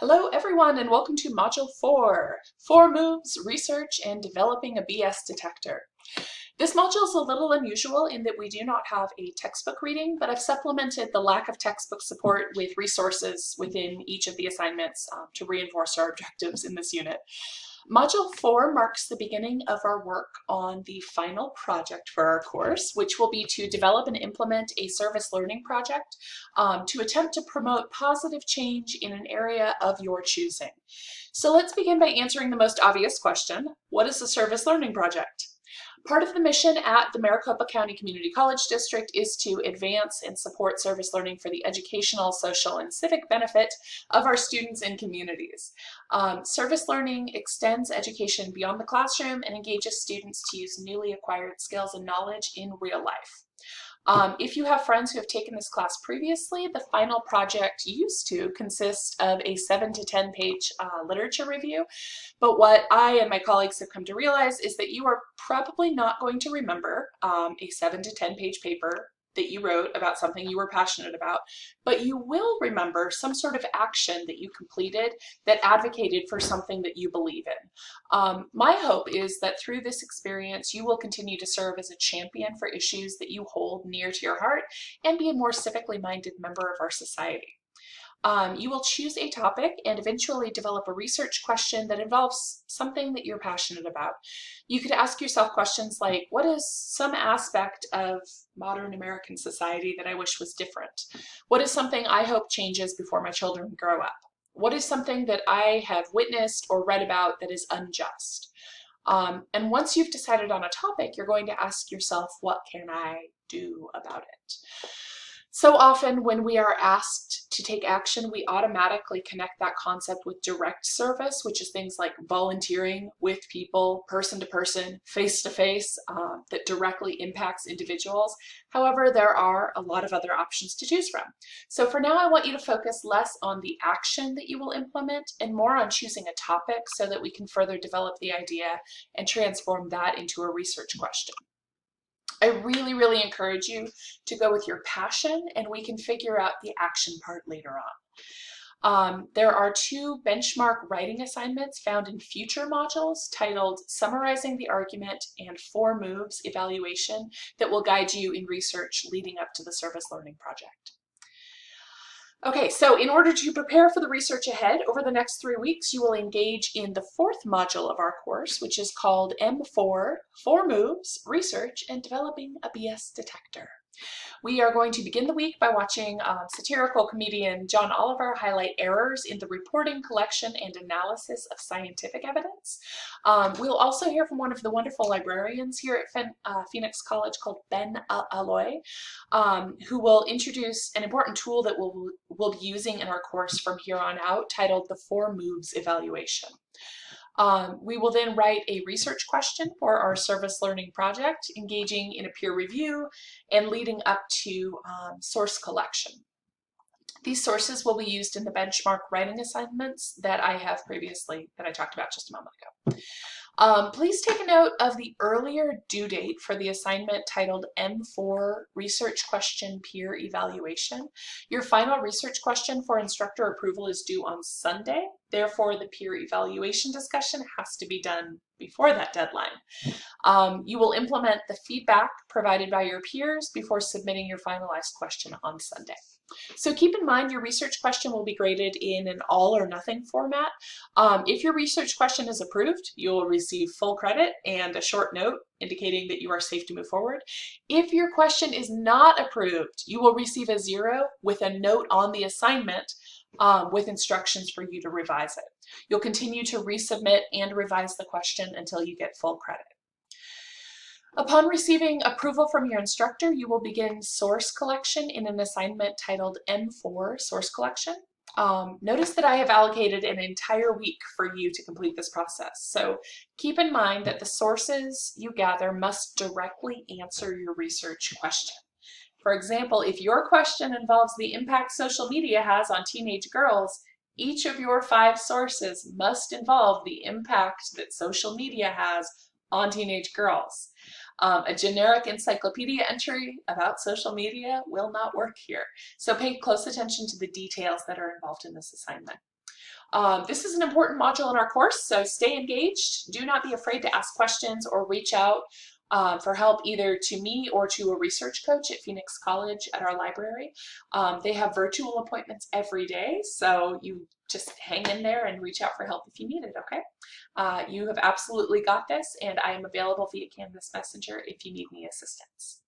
Hello everyone and welcome to Module 4, 4 Moves, Research and Developing a BS Detector. This module is a little unusual in that we do not have a textbook reading, but I've supplemented the lack of textbook support with resources within each of the assignments to reinforce our objectives in this unit. Module 4 marks the beginning of our work on the final project for our course, which will be to develop and implement a service learning project to attempt to promote positive change in an area of your choosing. So let's begin by answering the most obvious question: what is a service learning project? Part of the mission at the Maricopa County Community College District is to advance and support service learning for the educational, social, and civic benefit of our students and communities. Service learning extends education beyond the classroom and engages students to use newly acquired skills and knowledge in real life. If you have friends who have taken this class previously, the final project used to consist of a 7 to 10 page literature review. But what I and my colleagues have come to realize is that you are probably not going to remember a 7 to 10 page paper that you wrote about something you were passionate about, but you will remember some sort of action that you completed that advocated for something that you believe in. My hope is that through this experience, you will continue to serve as a champion for issues that you hold near to your heart and be a more civically minded member of our society. You will choose a topic and eventually develop a research question that involves something that you're passionate about. You could ask yourself questions like, what is some aspect of modern American society that I wish was different? What is something I hope changes before my children grow up? What is something that I have witnessed or read about that is unjust? And once you've decided on a topic, you're going to ask yourself, what can I do about it? So often when we are asked to take action, we automatically connect that concept with direct service, which is things like volunteering with people, person to person, face to face, that directly impacts individuals. However, there are a lot of other options to choose from. So for now, I want you to focus less on the action that you will implement and more on choosing a topic so that we can further develop the idea and transform that into a research question. I really encourage you to go with your passion, and we can figure out the action part later on. There are 2 benchmark writing assignments found in future modules titled Summarizing the Argument and 4 Moves Evaluation that will guide you in research leading up to the service learning project. Okay, so in order to prepare for the research ahead, over the next 3 weeks, you will engage in the 4th module of our course, which is called M4, 4 Moves, Research and Developing a BS Detector. We are going to begin the week by watching satirical comedian John Oliver highlight errors in the reporting, collection, and analysis of scientific evidence. We'll also hear from one of the wonderful librarians here at Phoenix College called Ben Alloy, who will introduce an important tool that we'll be using in our course from here on out, titled the 4 Moves Evaluation. We will then write a research question for our service learning project, engaging in a peer review and leading up to source collection. These sources will be used in the benchmark writing assignments that I talked about just a moment ago. Please take a note of the earlier due date for the assignment titled M4 Research Question Peer Evaluation. Your final research question for instructor approval is due on Sunday. Therefore, the peer evaluation discussion has to be done before that deadline. You will implement the feedback provided by your peers before submitting your finalized question on Sunday. So keep in mind your research question will be graded in an all or nothing format. If your research question is approved, you will receive full credit and a short note indicating that you are safe to move forward. If your question is not approved, you will receive a 0 with a note on the assignment with instructions for you to revise it. You'll continue to resubmit and revise the question until you get full credit. Upon receiving approval from your instructor, you will begin source collection in an assignment titled M4 Source Collection. Notice that I have allocated an entire week for you to complete this process. So keep in mind that the sources you gather must directly answer your research question. For example, if your question involves the impact social media has on teenage girls, each of your 5 sources must involve the impact that social media has on teenage girls. A generic encyclopedia entry about social media will not work here. So pay close attention to the details that are involved in this assignment. This is an important module in our course, so stay engaged. Do not be afraid to ask questions or reach out for help either to me or to a research coach at Phoenix College at our library. They have virtual appointments every day, so you just hang in there and reach out for help if you need it, okay? You have absolutely got this, and I am available via Canvas Messenger if you need any assistance.